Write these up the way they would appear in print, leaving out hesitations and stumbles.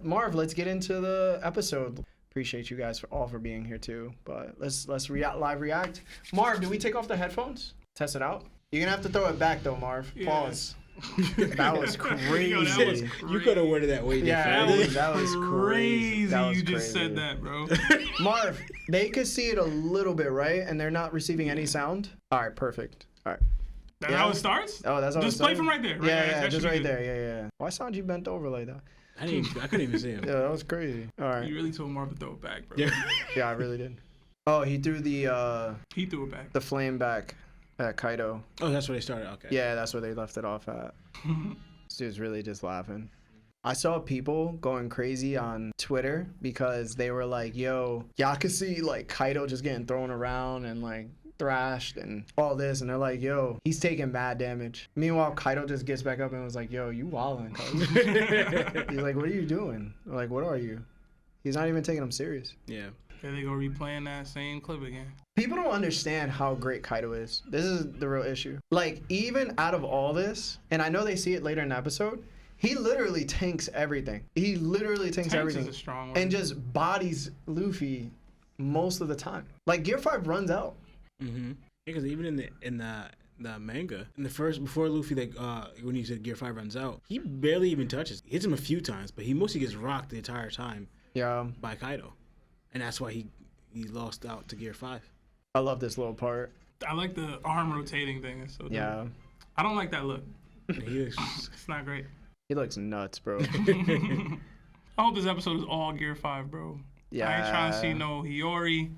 Marv, let's get into the episode. Appreciate you guys for being here too. But let's live react. Marv, do we take off the headphones? Test it out. You're gonna have to throw it back though, Marv. Yeah. Pause. That was crazy. Yo, that was crazy. You could have worded that way different. Yeah, that was crazy. That was you just said that, bro. Marv, they could see it a little bit, right? And they're not receiving any sound. All right, perfect. All right. That's how it starts? Oh, that's how just it starts? play from right there. Right? Yeah, just right there. Yeah. Why sound you bent over like that? I couldn't even see him. Yeah, that was crazy. All right. You really told Marv to throw it back, bro. Yeah, I really did. Oh, he threw he threw it back. The flame back at Kaido. Oh, that's where they started. Okay. Yeah, that's where they left it off at. This dude's really just laughing. I saw people going crazy on Twitter because they were like, yo, y'all could see like Kaido just getting thrown around and like thrashed and all this, and they're like, yo, he's taking mad damage. Meanwhile, Kaido just gets back up and was like, yo, you wildin', cuz. He's like, what are you doing? I'm like, what are you? He's not even taking him serious. Yeah. There they go replaying that same clip again. People don't understand how great Kaido is. This is the real issue. Like, even out of all this, and I know they see it later in the episode, he literally tanks everything. He literally tanks everything. Is a strong word. And just bodies Luffy most of the time. Like, Gear 5 runs out. Mm-hmm. Because even in the manga, before Luffy, like when he said Gear 5 runs out, he barely even touches. He hits him a few times, but he mostly gets rocked the entire time. Yeah. By Kaido, and that's why he lost out to Gear 5. I love this little part. I like the arm rotating thing. It's so yeah. Dope. I don't like that look. It's not great. He looks nuts, bro. I hope this episode is all Gear 5, bro. Yeah. I ain't trying to see no Hiyori.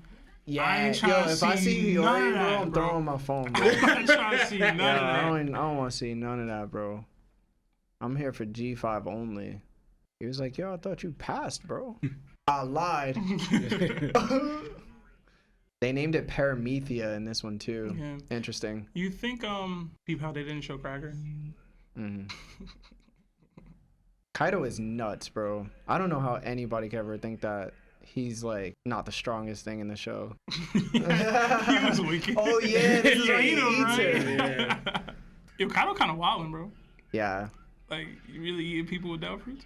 Yeah, I ain't trying to if I see Hiyori, bro, I'm bro. throwing my phone, bro. I'm trying to see none of that. I don't want to see none of that, bro. I'm here for G5 only. He was like, yo, I thought you passed, bro. I lied. They named it Paramethea in this one, too. Yeah. Interesting. You think, people, how they didn't show Cracker? Mm-hmm. Kaido is nuts, bro. I don't know how anybody could ever think that he's, like, not the strongest thing in the show. He was wicked. Oh, yeah. This is what he eats it. Yeah. Yo, Kaido kind of wildin', bro. Yeah. Like, you really eating people with devil fruits?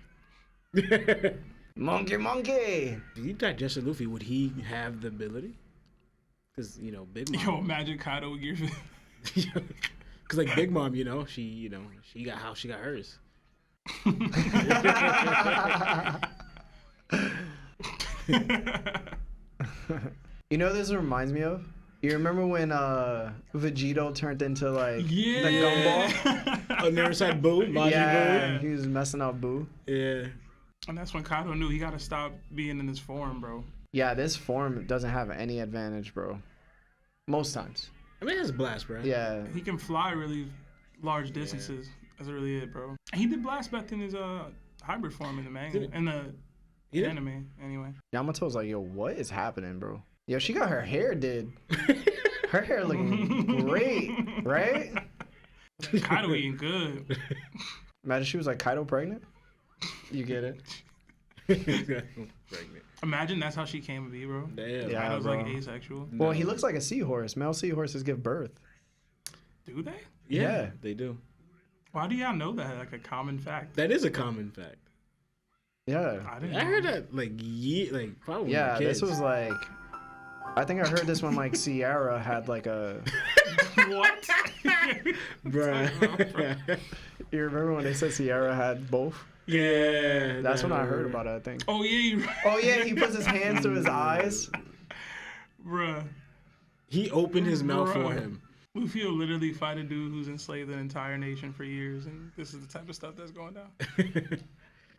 Monkey. If he digested Luffy, would he have the ability? Because, Big Mom. Yo, imagine Kaido with Gear 5. Because, like, Big Mom, she got hers. This reminds me of? You remember when Vegito turned into like the gumball? On the other side, Boo. Yeah, he was messing up Boo. Yeah. And that's when Kaido knew he got to stop being in this form, bro. Yeah, this form doesn't have any advantage, bro. Most times. I mean, it has blast, bro. Yeah. He can fly really large distances. Yeah. That's really it, bro. And he did blast back in his hybrid form in the manga. In the anime, anyway. Yamato's like, yo, what is happening, bro? Yo, she got her hair did. Her hair looking great, right? Kaido eating good. Imagine she was like Kaido pregnant. You get it? Pregnant. Imagine that's how she came to be, bro. Damn. Yeah, Kaido's bro. like asexual. Well, he looks like a seahorse. Male seahorses give birth. Do they? Yeah, they do. Why do y'all know that? Like a common fact. That is a common fact. Yeah. I heard that probably. Yeah, this was like. I think I heard this when like Sierra had like a. What? Bruh. You remember when they said Sierra had both? Yeah. That's when I heard about it, I think. Oh yeah. Oh yeah, he puts his hands to his eyes. Bruh. He opened his mouth for him. Luffy will literally fight a dude who's enslaved an entire nation for years, and this is the type of stuff that's going down.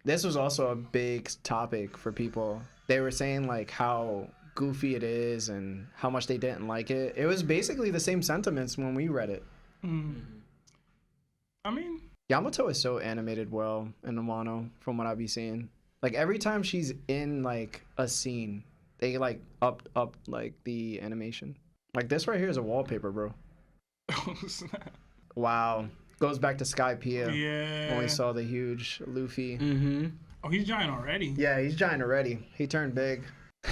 This was also a big topic for people. They were saying like how goofy it is and how much they didn't like it. It was basically the same sentiments when we read it. Mm. I mean, Yamato is so animated well in Wano from what I be seeing. Like every time she's in like a scene, they like up like the animation. Like this right here is a wallpaper, bro. Oh snap! Wow, goes back to Skypiea. Yeah. When we saw the huge Luffy. Mm-hmm. Oh, he's giant already. Yeah, he's giant already. He turned big. So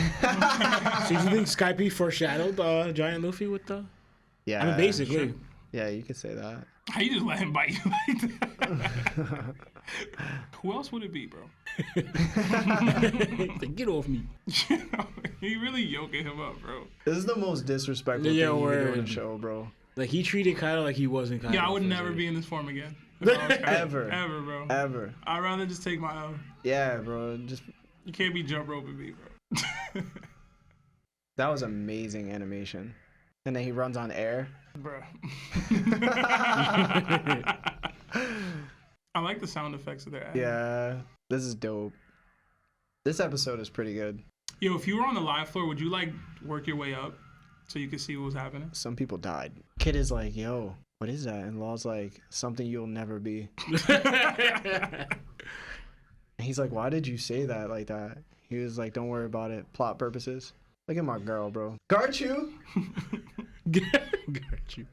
do you think Skype foreshadowed Giant Luffy with the? Yeah. I mean, basically. Sure. Yeah, you could say that. How you just let him bite you like that? Who else would it be, bro? Like, get off me. He really yoking him up, bro. This is the most disrespectful thing you can do in the show, bro. Like, he treated Kaido like he wasn't Kaido. Yeah, I would never be in this form again. If I was Kaido. Ever, bro. Ever. I'd rather just take my L. Yeah, bro. Just You can't be jump roping me, bro. that was amazing animation. And then he runs on air. Bro. I like the sound effects that they're adding. Yeah, this is dope. This episode is pretty good. Yo, if you were on the live floor, would you like work your way up so you could see what was happening? Some people died. Kid is like, yo, what is that? And Law's like, something you'll never be. And he's like, why did you say that like that? He was like, don't worry about it. Plot purposes. Look at my girl, bro. Got you. Got you.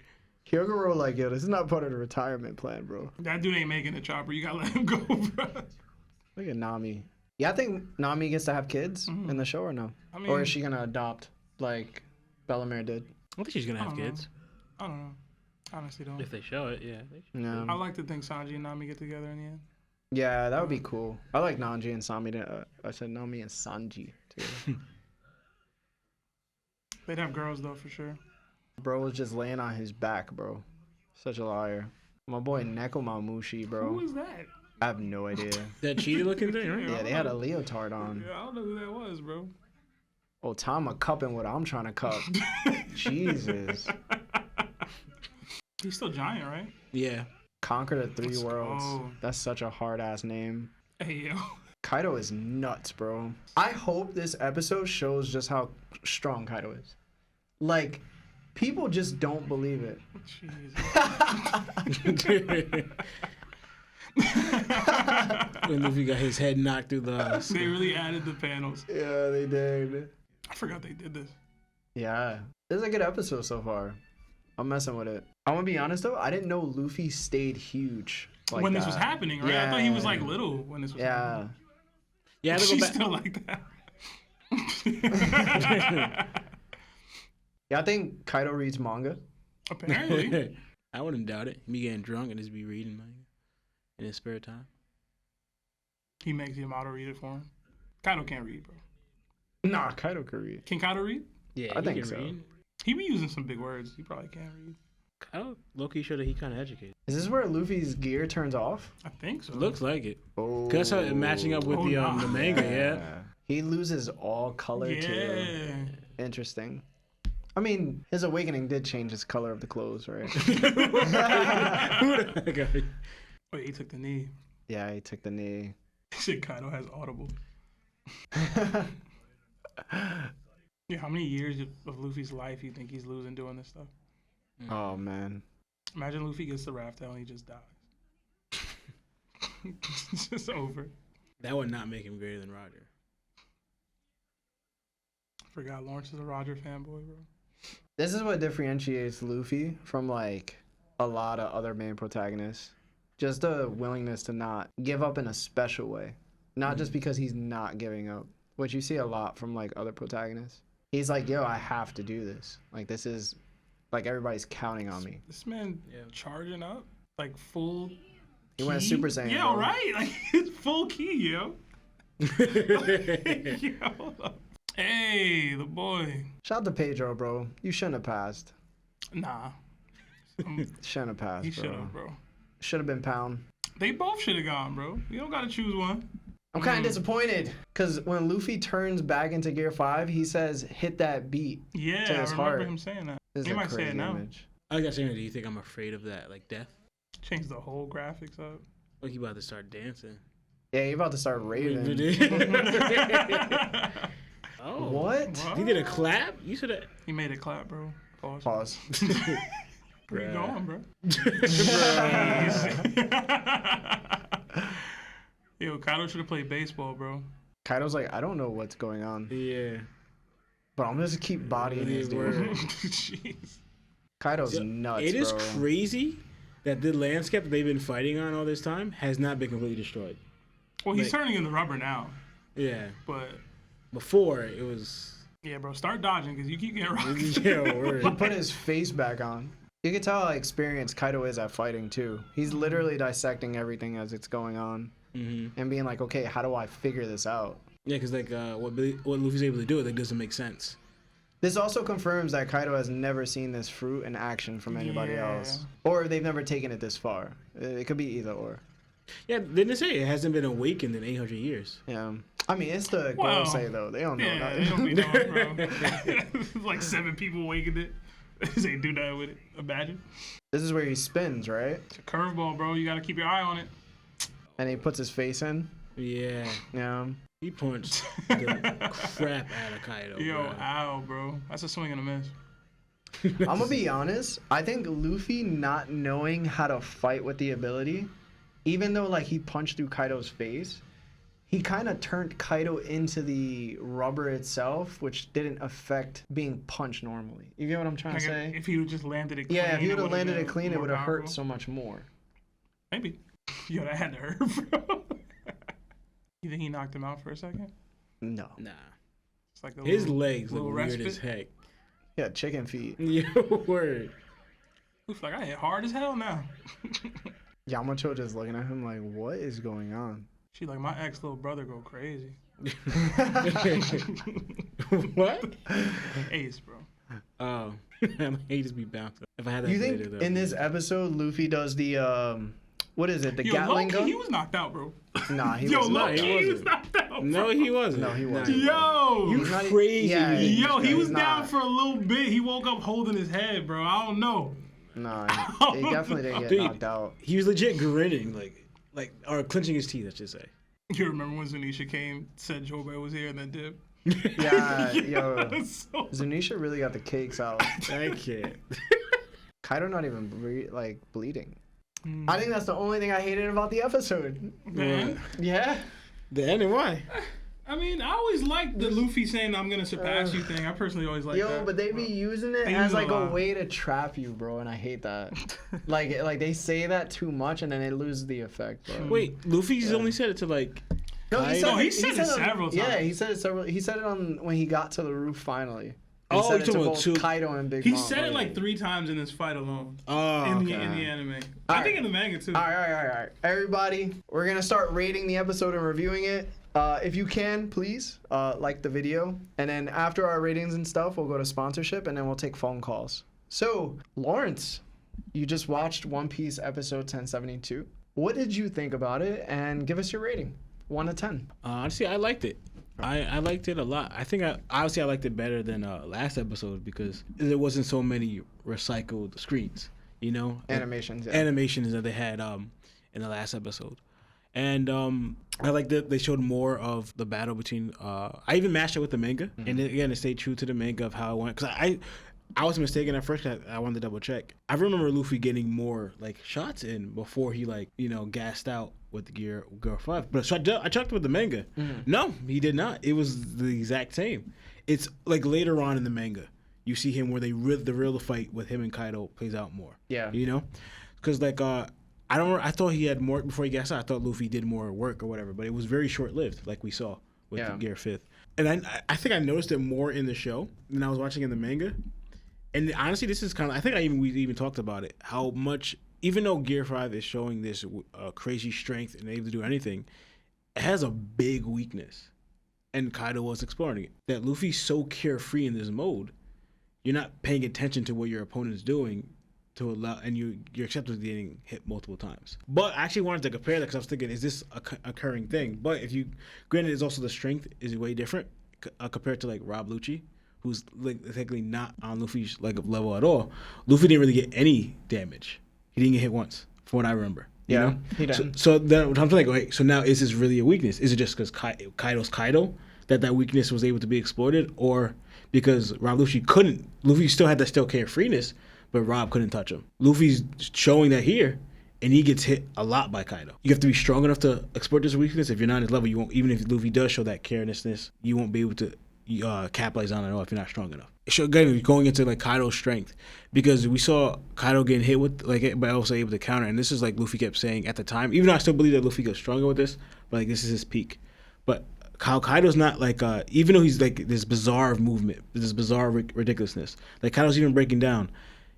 Hyogoro like, yo, this is not part of the retirement plan, bro. That dude ain't making a chopper. You gotta let him go, bro. Look at Nami. Yeah, I think Nami gets to have kids in the show or no? I mean, or is she gonna adopt like Bellamere did? I think she's gonna have kids. I don't know. Honestly, don't. If they show it, yeah. No. I like to think Sanji and Nami get together in the end. Yeah, that would be cool. I like Nanji and Sami. I said Nami and Sanji too. They'd have girls though for sure. Bro was just laying on his back, bro. Such a liar. My boy Nekoma Mushi, bro. Who is that? I have no idea. That cheetah looking thing, right? Yeah, they had a leotard on. Yeah, I don't know who that was, bro. Oh, Tama cupping what I'm trying to cup. Jesus. He's still giant, right? Yeah. Conquer the three Let's worlds. go. That's such a hard ass name. Hey, yo. Kaido is nuts, bro. I hope this episode shows just how strong Kaido is. Like, people just don't believe it. Jesus. When Luffy got his head knocked through the... They really added the panels. Yeah, they did. I forgot they did this. Yeah. This is a good episode so far. I'm messing with it. I'm gonna be honest though, I didn't know Luffy stayed huge like when that. this was happening, right? I thought he was like little when this was happening. Yeah, I had to go She's back. still like that. Yeah, I think Kaido reads manga. Apparently. I wouldn't doubt it. Me getting drunk and just be reading manga in his spare time. He makes Yamato read it for him. Kaido can't read, bro. Nah, Kaido could read. Can Kaido read? Yeah, I he think can so. read. He be using some big words. He probably can't read. Kaido, Loki showed that he kind of educated. Is this where Luffy's gear turns off? I think so. Looks like it. Oh. 'Cause that's how it matching up with Oh, the nah. manga, yeah. He loses all color too. Yeah. Interesting. I mean, his awakening did change his color of the clothes, right? Wait, he took the knee. Yeah, he took the knee. He said Kaido has audible. Yeah, how many years of Luffy's life you think he's losing doing this stuff? Oh man. Imagine Luffy gets the raft tail and he just dies. It's just over. That would not make him greater than Roger. Forgot Lawrence is a Roger fanboy, bro. This is what differentiates Luffy from like a lot of other main protagonists. Just the willingness to not give up in a special way. Not just because he's not giving up, which you see a lot from like other protagonists. He's like, yo, I have to do this. Like, this is, like, everybody's counting on me. This man charging up, like full. He went Super Saiyan. Yeah, bro. right. Like it's full key, yo. Yo. Hey, the boy. Shout out to Pedro, bro. You shouldn't have passed. Nah. Shouldn't have passed, He bro. should have, bro. Should have been Pound. They both should have gone, bro. You don't gotta choose one. I'm kind of disappointed because when Luffy turns back into Gear 5, he says, hit that beat. Yeah, to I his remember heart. him saying that. This He is a might say crazy it now. image. I got saying, do you think I'm afraid of that, like death? Change the whole graphics up. Like you about to start dancing. Yeah, you're about to start raving. Oh. What? He did a clap? You should have. He made a clap, bro. Pause. Pause. Where you going, bro? Yo, Kaido should have played baseball, bro. Kaido's like, I don't know what's going on, Yeah. but I'm just keep bodying this dude. Jeez. Kaido's nuts, It is bro. crazy that the landscape that they've been fighting on all this time has not been completely destroyed. Well, he's Like- turning into rubber now, Yeah. but Before, it was... yeah, bro, start dodging because you keep getting rocked. Yeah, word. He put his face back on. You can tell how experienced Kaido is at fighting, too. He's literally dissecting everything as it's going on. and being like, okay, how do I figure this out? Yeah, because like what Luffy's able to do, like doesn't make sense. This also confirms that Kaido has never seen this fruit in action from anybody else, or they've never taken it this far. It could be either or. Yeah, didn't say it hasn't been awakened in 800 years. Yeah, I mean it's the Gorosei though. They don't know. Yeah, they don't be knowing, bro. Like 7 people awakened it. They do that with it. Imagine. This is where he spins, right? It's a curveball, bro. You gotta keep your eye on it. And he puts his face in. Yeah. Yeah. He punched the crap out of Kaido. Yo, bro. ow, bro. That's a swing and a miss. I'm gonna be honest. I think Luffy not knowing how to fight with the ability, even though like he punched through Kaido's face, he kind of turned Kaido into the rubber itself, which didn't affect being punched normally. You get what I'm trying to say? If he would just landed it clean. Yeah, if he would have landed it clean, it would have hurt so much more. Maybe. Yo, that had to hurt, bro. You think he knocked him out for a second? No. Nah. It's like his legs look weird respite. as heck. Yeah, chicken feet. Yo, word. Looks like I hit hard as hell now. Yamato just looking at him like, what is going on? She like, my ex little brother go crazy. What? Ace, bro. Oh, he just be bounced. If I had that You think later, in this episode Luffy does the what is it? The Gatling gun? He was knocked out, bro. Nah, he Yo, was not. he was knocked out. Bro. No, he wasn't. No, he wasn't. Yo, you crazy. Yeah, yo, he was not. down for a little bit. He woke up holding his head, bro. I don't know. Nah, he definitely didn't get knocked out. He was legit grinning, like, or clenching his teeth, I should say. You remember when Zunisha came, said Jobe was here, and then dipped? Yeah, yo, So- Zunisha really got the cakes out. I can't. Kaido not even bleeding. I think that's the only thing I hated about the episode. Man. Yeah. The ending, why? I mean, I always liked the Luffy saying "I'm gonna surpass you" thing. I personally always like that. Yo, but they be using it They as use it like a a lot. way to trap you, bro, and I hate that. like they say that too much and then it loses the effect, bro. Wait, Luffy's only said it to like. No, he said it several times. Yeah, he said it several. He said it on when he got to the roof finally. He Oh, said it to you're talking both about Kaido and Big He Mom. said it like 3 times in this fight alone. Oh, in the okay. anime. All I think right. in the manga too. All right. Everybody, we're gonna start rating the episode and reviewing it. If you can, please like the video, and then after our ratings and stuff, we'll go to sponsorship, and then we'll take phone calls. So, Lawrence, you just watched One Piece episode 1072. What did you think about it? And give us your rating, 1 to 10. Honestly, I liked it. I liked it a lot. I think I liked it better than last episode because there wasn't so many recycled screens, you know, Animations. Yeah. animations that they had in the last episode, and I like that they showed more of the battle between. I even matched it with the manga, and then, again, it stayed true to the manga of how it went because I was mistaken at first. I wanted to double check. I remember Luffy getting more like shots in before he gassed out with the Gear 5. But so I checked with the manga. No, he did not. It was the exact same. It's like later on in the manga, you see him where the real fight with him and Kaido plays out more. Yeah. You know, because like I thought he had more before he gassed out. I thought Luffy did more work or whatever, but it was very short lived, like we saw with the Gear 5. And I think I noticed it more in the show than I was watching in the manga. And honestly, this is kind of, I think we even talked about it, how much, even though Gear 5 is showing this crazy strength and able to do anything, it has a big weakness. And Kaido was exploring it. That Luffy's so carefree in this mode, you're not paying attention to what your opponent's doing to allow, and you're accepting getting hit multiple times. But I actually wanted to compare that because I was thinking, is this a occurring thing? But granted, it's also the strength is way different compared to like Rob Lucci, who's like technically not on Luffy's like level at all. Luffy didn't really get any damage. He didn't get hit once, from what I remember. You know? He didn't. So then I'm like, okay, so now is this really a weakness? Is it just because Kaido's Kaido that weakness was able to be exploited, or because Rob Lucci couldn't? Luffy still had that carefreeness, but Rob couldn't touch him. Luffy's showing that here, and he gets hit a lot by Kaido. You have to be strong enough to exploit this weakness. If you're not at his level, you won't. Even if Luffy does show that carelessness, you won't be able to capitalize on it at all if you're not strong enough. So again, going into like Kaido's strength, because we saw Kaido getting hit with like it, but also able to counter. And this is like Luffy kept saying at the time, even though I still believe that Luffy gets stronger with this, but like this is his peak. But Kaido's not like even though he's like this bizarre movement, this bizarre ridiculousness. Like Kaido's even breaking down.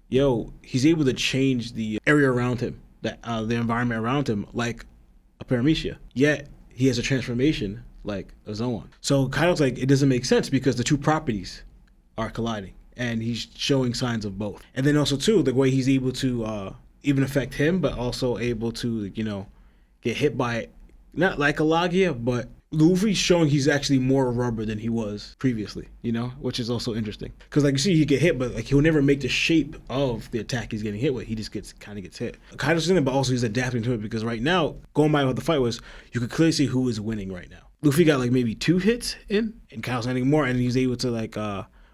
He's able to change the area around him, the environment around him, like a paramecia. Yet he has a transformation like a Zoan. So Kaido's like, it doesn't make sense because the two properties are colliding, and he's showing signs of both. And then also too, the way he's able to even affect him, but also able to get hit by, not like a Logia, but Luffy's showing he's actually more rubber than he was previously, which is also interesting. Because like you see, he get hit, but like he'll never make the shape of the attack he's getting hit with. He just kind of gets hit. Kaido's in it, but also he's adapting to it because right now, going by what the fight was, you could clearly see who is winning right now. Luffy got like maybe 2 hits in, and Kaido's landing more, and he's able to like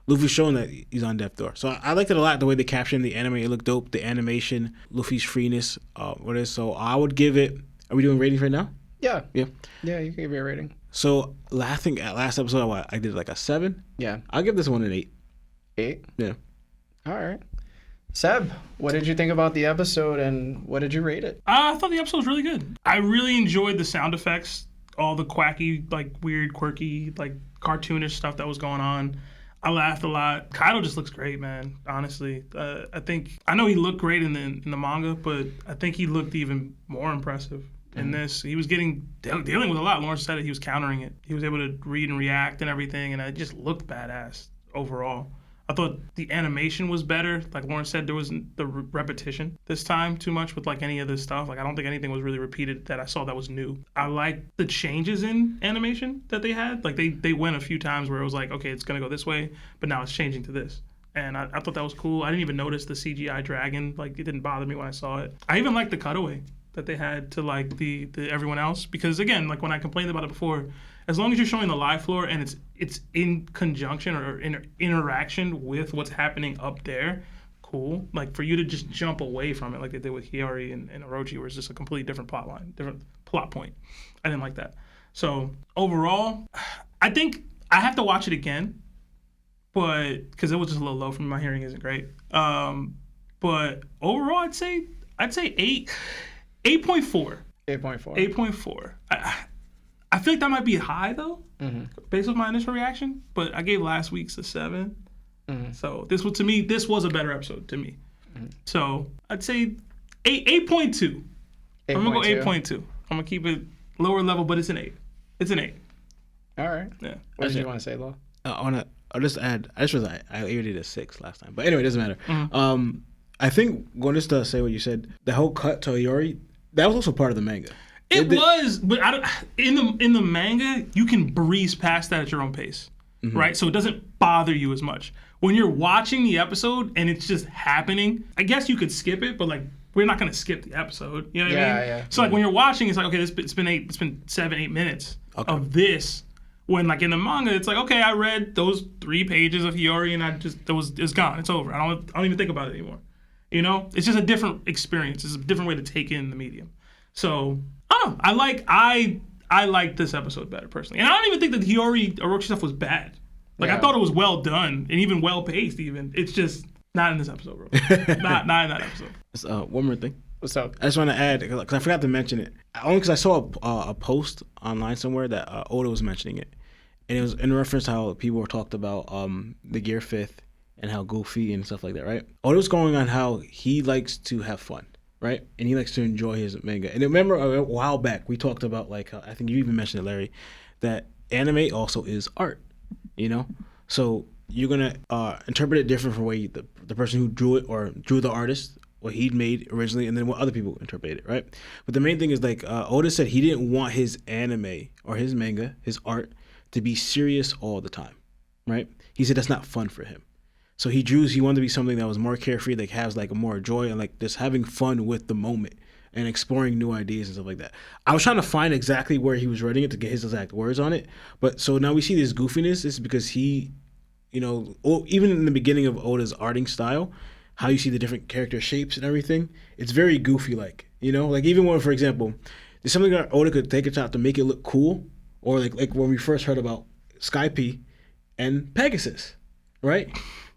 Luffy's showing that he's on death door. So I liked it a lot, the way they captioned the anime. It looked dope. The animation, Luffy's freeness, so I would give it. Are we doing ratings right now? Yeah. Yeah. Yeah, you can give me a rating. So I think at last episode I did like a 7. Yeah. I'll give this one an 8. 8? Yeah. All right. Seb, what did you think about the episode and what did you rate it? I thought the episode was really good. I really enjoyed the sound effects, all the quacky, like weird, quirky, like cartoonish stuff that was going on. I laughed a lot. Kaido just looks great, man. Honestly, I know he looked great in the manga, but I think he looked even more impressive in this. He was dealing with a lot. Lawrence said it. He was countering it. He was able to read and react and everything, and it just looked badass overall. I thought the animation was better. Like Lawrence said, there wasn't the repetition this time too much with like any of this stuff. Like I don't think anything was really repeated that I saw that was new. I like the changes in animation that they had. Like they went a few times where it was like, okay, it's gonna go this way, but now it's changing to this. And I thought that was cool. I didn't even notice the CGI dragon. Like it didn't bother me when I saw it. I even liked the cutaway that they had to like the everyone else, because again, like when I complained about it before, as long as you're showing the live floor and it's in conjunction or interaction with what's happening up there, cool. Like for you to just jump away from it like they did with Hiyori and Orochi, where it's just a completely different plot line, different plot point. I didn't like that. So overall, I think I have to watch it again, but because it was just a little low for me, my hearing isn't great. But overall, I'd say 8.4. 8.4. 8.4. I feel like that might be high though, based on my initial reaction. But I gave last week's a 7. So this was a better episode to me. So I'd say 8.2. I'm gonna go 8.2. I'm gonna keep it lower level, but it's an 8. It's an 8. All right. Yeah. What did you want to say, Lo? I'll just add. I rated it a 6 last time, but anyway, it doesn't matter. I think going just to say what you said, the whole cut to Hiyori, that was also part of the manga. It was, but in the manga, you can breeze past that at your own pace, right? So it doesn't bother you as much. When you're watching the episode and it's just happening, I guess you could skip it, but like we're not gonna skip the episode. You know what I mean? Yeah. So like when you're watching, it's like, okay, it's been 7-8 minutes of this. When like in the manga, it's like, okay, I read those 3 pages of Hiyori and it's gone. It's over. I don't even think about it anymore. It's just a different experience. It's a different way to take in the medium. So I don't know. I like this episode better personally, and I don't even think that the Orochi stuff was bad. Like I thought it was well done and even well paced. Even it's just not in this episode, bro. not in that episode. One more thing. What's up? I just want to add, because I forgot to mention it. Only because I saw a post online somewhere that Oda was mentioning it, and it was in reference to how people were talked about the Gear 5th and how goofy and stuff like that, right? Oda was going on how he likes to have fun, right? And he likes to enjoy his manga. And remember a while back we talked about, like, I think you even mentioned it, Larry, that anime also is art, So you're gonna interpret it different from the way the person who drew it or drew the artist, what he'd made originally, and then what other people interpret it, right? But the main thing is, like, Oda said he didn't want his anime or his manga, his art, to be serious all the time, right? He said that's not fun for him. So he wanted to be something that was more carefree, that has like more joy and like just having fun with the moment and exploring new ideas and stuff like that. I was trying to find exactly where he was writing it to get his exact words on it. But so now we see this goofiness is because he, even in the beginning of Oda's arting style, how you see the different character shapes and everything, it's very goofy like, like even when, for example, there's something that Oda could take a shot to make it look cool, or like when we first heard about Skype and Pegasus, right?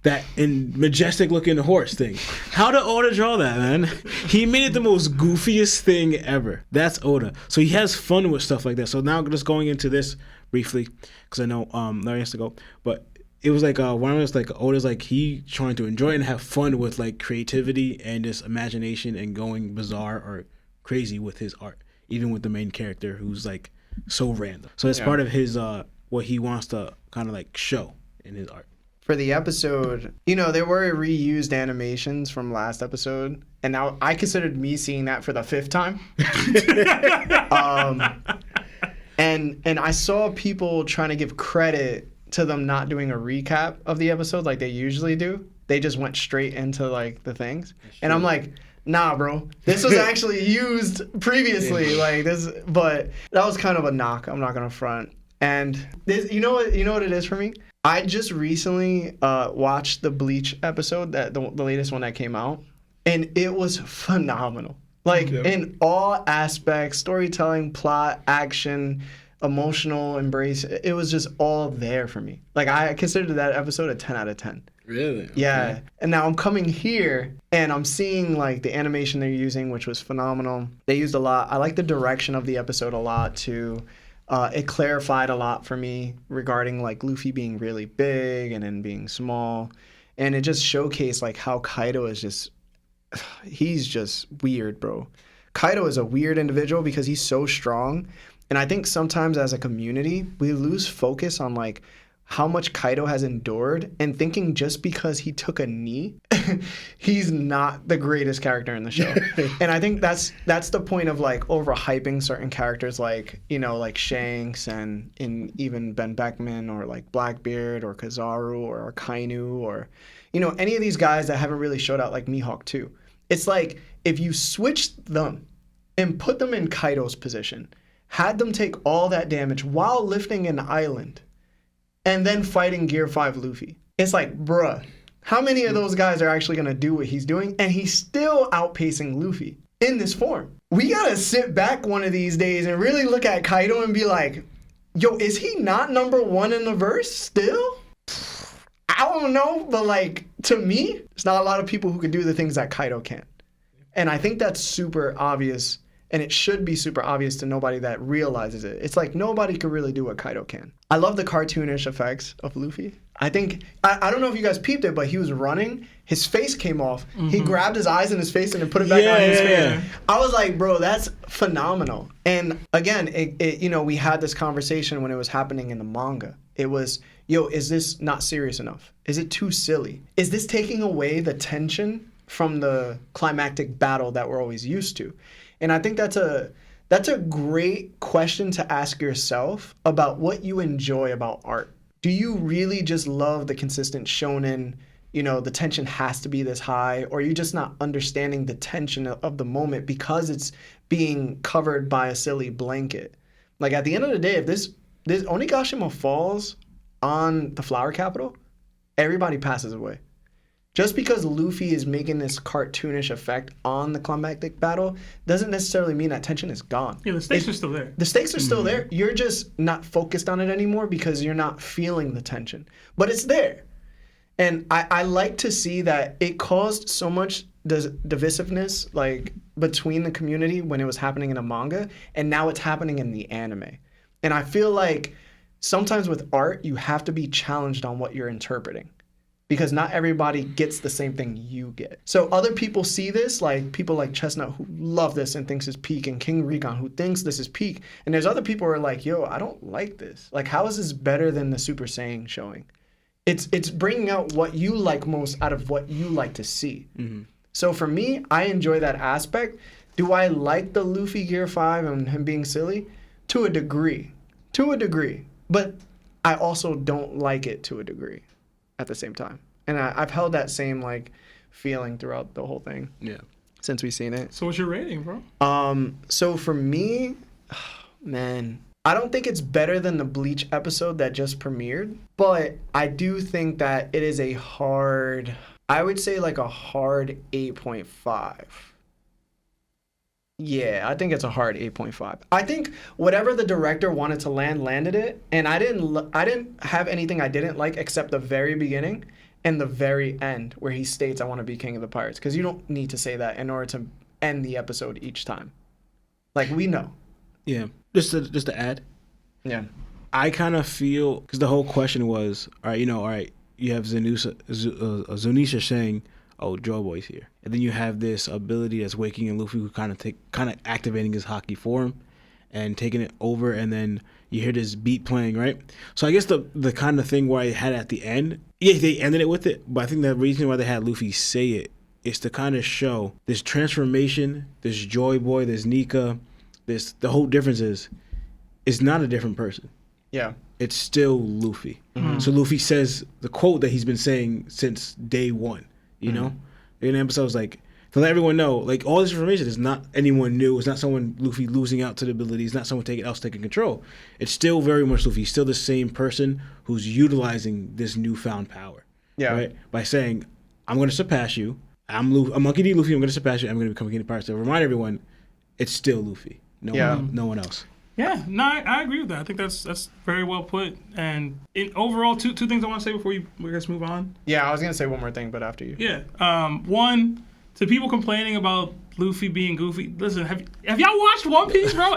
That in majestic looking horse thing. How did Oda draw that, man? He made it the most goofiest thing ever. That's Oda. So he has fun with stuff like that. So now just going into this briefly, because I know Larry has to go, but it was like one of those, like, Oda's like he trying to enjoy and have fun with like creativity and just imagination and going bizarre or crazy with his art. even with the main character who's like so random. So it's part of his what he wants to kind of like show in his art. For the episode, you know, there were reused animations from last episode, and now I considered me seeing that for the 5th time. And I saw people trying to give credit to them not doing a recap of the episode like they usually do. They just went straight into like the things. And I'm like, nah, bro, this was actually used previously. Like this, but that was kind of a knock. I'm not gonna front. And this, you know what it is for me? I just recently watched the Bleach episode, that the latest one that came out, and it was phenomenal. Like in all aspects, storytelling, plot, action, emotional embrace, it was just all there for me. Like I considered that episode a 10 out of 10. Really? Yeah. Okay. And now I'm coming here and I'm seeing like the animation they're using, which was phenomenal. They used a lot. I like the direction of the episode a lot too. It clarified a lot for me regarding like Luffy being really big and then being small. And it just showcased like how Kaido is just, he's just weird, bro. Kaido is a weird individual because he's so strong. And I think sometimes as a community, we lose focus on like how much Kaido has endured and thinking just because he took a knee, he's not the greatest character in the show. And I think that's the point of like overhyping certain characters like, you know, like Shanks and even Ben Beckman or like Blackbeard or Kizaru or Akainu or, you know, any of these guys that haven't really showed out like Mihawk too. It's like if you switched them and put them in Kaido's position, had them take all that damage while lifting an island, and then fighting Gear 5 Luffy. It's like, bruh, how many of those guys are actually going to do what he's doing? And he's still outpacing Luffy in this form. We got to sit back one of these days and really look at Kaido and be like, yo, is he not number 1 in the verse still? I don't know, but like, to me, there's not a lot of people who can do the things that Kaido can. And I think that's super obvious. And it should be super obvious to nobody that realizes it. It's like nobody could really do what Kaido can. I love the cartoonish effects of Luffy. I think, I don't know if you guys peeped it, but he was running, his face came off. Mm-hmm. He grabbed his eyes in his face and then put it back on his face. Yeah. I was like, bro, that's phenomenal. And again, it, you know, we had this conversation when it was happening in the manga. It was, yo, is this not serious enough? Is it too silly? Is this taking away the tension from the climactic battle that we're always used to? And I think that's a great question to ask yourself about what you enjoy about art. Do you really just love the consistent shonen, you know, the tension has to be this high, or are you just not understanding the tension of the moment because it's being covered by a silly blanket? Like at the end of the day, if this Onigashima falls on the Flower Capital, everybody passes away. Just because Luffy is making this cartoonish effect on the climactic battle doesn't necessarily mean that tension is gone. Yeah, the stakes are still there. The stakes are still there. You're just not focused on it anymore because you're not feeling the tension. But it's there. And I like to see that it caused so much divisiveness like between the community when it was happening in a manga, and now it's happening in the anime. And I feel like sometimes with art, you have to be challenged on what you're interpreting, because not everybody gets the same thing you get. So other people see this, like people like Chestnut who love this and thinks it's peak, and King Recon who thinks this is peak. And there's other people who are like, yo, I don't like this. Like, how is this better than the Super Saiyan showing? It's bringing out what you like most out of what you like to see. Mm-hmm. So for me, I enjoy that aspect. Do I like the Luffy Gear 5 and him being silly? To a degree. But I also don't like it to a degree at the same time. And I've held that same like feeling throughout the whole thing. Yeah. Since we've seen it. So what's your rating, bro? So for me, man, I don't think it's better than the Bleach episode that just premiered, but I do think that it is a hard, I would say like a hard 8.5. Yeah, I think it's a hard 8.5. I think whatever the director wanted to landed it, and I didn't have anything I didn't like except the very beginning and the very end where he states, I want to be king of the pirates, because you don't need to say that in order to end the episode each time. Like, we know. Yeah. Just to add. Yeah. I kind of feel, because the whole question was, all right, you have Zunisha saying, oh, Joy Boy's here. And then you have this ability that's waking in Luffy, who kind of activating his hockey form and taking it over, and then you hear this beat playing, right? So I guess the kind of thing where I had at the end, yeah, they ended it with it, but I think the reason why they had Luffy say it is to kind of show this transformation, this Joy Boy, this Nika, the whole difference is it's not a different person. Yeah. It's still Luffy. Mm-hmm. So Luffy says the quote that he's been saying since day one, you know? In the episode's like, to let everyone know, like, all this information is not anyone new. It's not someone Luffy losing out to the ability. It's not someone taking control. It's still very much Luffy. He's still the same person who's utilizing this newfound power. Yeah. Right? By saying, I'm going to surpass you. I'm Monkey D. Luffy. I'm going to surpass you. I'm going to become a King of Pirates. So remind everyone, it's still Luffy. No one else. Yeah, no, I agree with that. I think that's very well put. And overall, two things I want to say before we just move on. Yeah, I was going to say one more thing, but after you. Yeah. One, to people complaining about Luffy being goofy, listen, have y'all watched One Piece, bro?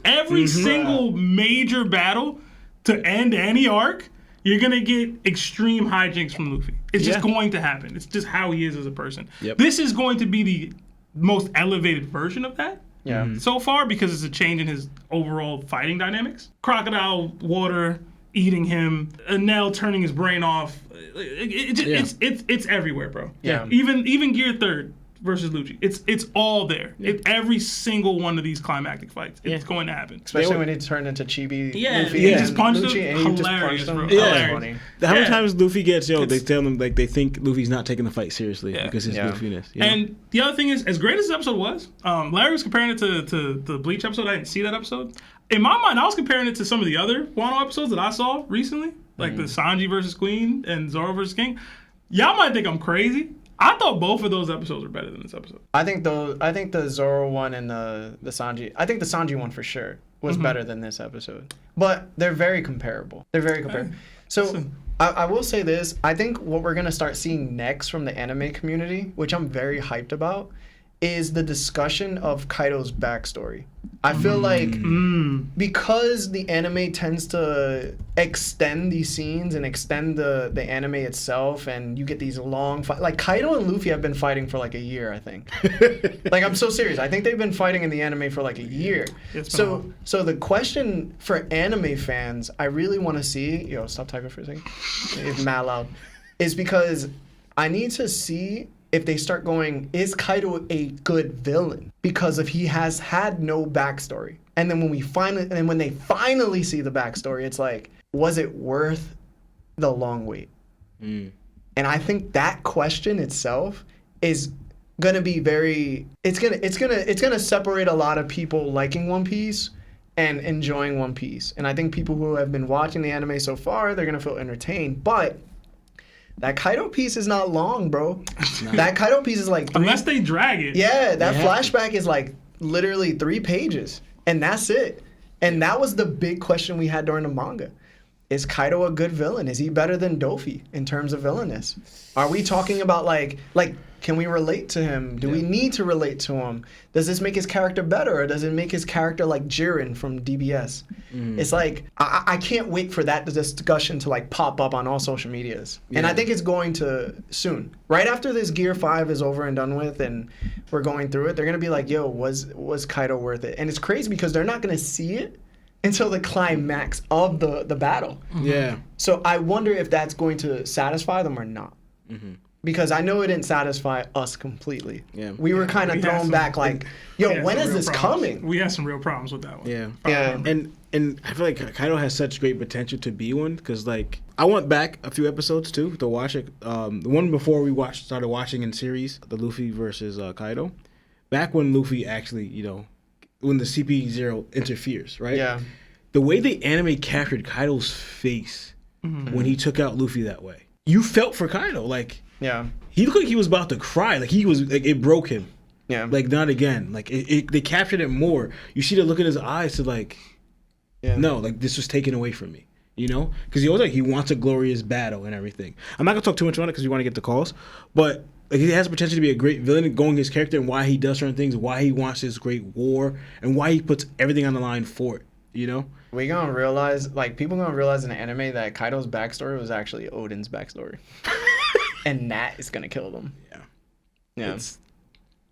Every single major battle to end any arc, you're going to get extreme hijinks from Luffy. It's just going to happen. It's just how he is as a person. Yep. This is going to be the most elevated version of that. Yeah. So far, because it's a change in his overall fighting dynamics. Crocodile water eating him, Enel turning his brain off. It's everywhere, bro. Yeah. Even Gear 3rd versus Lucci. It's all there. Yeah. Every single one of these climactic fights. It's going to happen. Especially when he turned into Chibi. Yeah. Luffy he just punched Lucci, him. And Hilarious, bro. Yeah. Hilarious. How many times Luffy gets, they tell him, like, they think Luffy's not taking the fight seriously because his goofiness. You know? And the other thing is, as great as this episode was, Larry was comparing it to the Bleach episode. I didn't see that episode. In my mind, I was comparing it to some of the other Wano episodes that I saw recently, like the Sanji versus Queen and Zoro versus King. Y'all might think I'm crazy. I thought both of those episodes were better than this episode. I think the Zoro one and the Sanji. I think the Sanji one for sure was better than this episode. But they're very comparable. So I will say this. I think what we're gonna start seeing next from the anime community, which I'm very hyped about, is the discussion of Kaido's backstory. I feel like because the anime tends to extend these scenes and extend the anime itself, and you get these long fights. Like, Kaido and Luffy have been fighting for like a year, I think. Like, I'm so serious. I think they've been fighting in the anime for like a year. So the question for anime fans, I really want to see, stop typing for a second. It's mad loud. Is because I need to see if they start going, is Kaido a good villain? Because if he has had no backstory. And then when they finally see the backstory, it's like, was it worth the long wait? And I think that question itself is gonna be it's gonna separate a lot of people liking One Piece and enjoying One Piece. And I think people who have been watching the anime so far, they're gonna feel entertained. But that Kaido piece is not long, bro. That Kaido piece is like unless they drag it. Yeah, that flashback is like literally 3 pages, and that's it. And that was the big question we had during the manga. Is Kaido a good villain? Is he better than Dofi in terms of villainous? Are we talking about like can we relate to him? Do we need to relate to him? Does this make his character better, or does it make his character like Jiren from DBS? It's like, I can't wait for that discussion to like pop up on all social medias. And I think it's going to soon. Right after this Gear 5 is over and done with and we're going through it, they're going to be like, yo, was Kaido worth it? And it's crazy because they're not going to see it until the climax of the battle. Yeah. So I wonder if that's going to satisfy them or not. Because I know it didn't satisfy us completely. Yeah. We were kind of thrown back like, yo, when is this coming? We had some real problems with that one. Yeah. And I feel like Kaido has such great potential to be one, because like I went back a few episodes too to watch it. The one before we started watching in series, the Luffy versus Kaido. Back when Luffy actually, when the CP0 interferes, right? Yeah. The way the anime captured Kaido's face when he took out Luffy that way, you felt for Kaido. Like, he looked like he was about to cry. Like, he was, like, it broke him. Yeah. Like, not again. Like, they captured it more. You see the look in his eyes to, like, no, like, this was taken away from me. Because he always, like, he wants a glorious battle and everything. I'm not going to talk too much on it because we want to get the calls. But, like, he has the potential to be a great villain, going his character and why he does certain things, why he wants this great war, and why he puts everything on the line for it, We're going to realize, like, people going to realize in the anime that Kaido's backstory was actually Odin's backstory. and Nat is gonna kill them. Yeah. Yeah.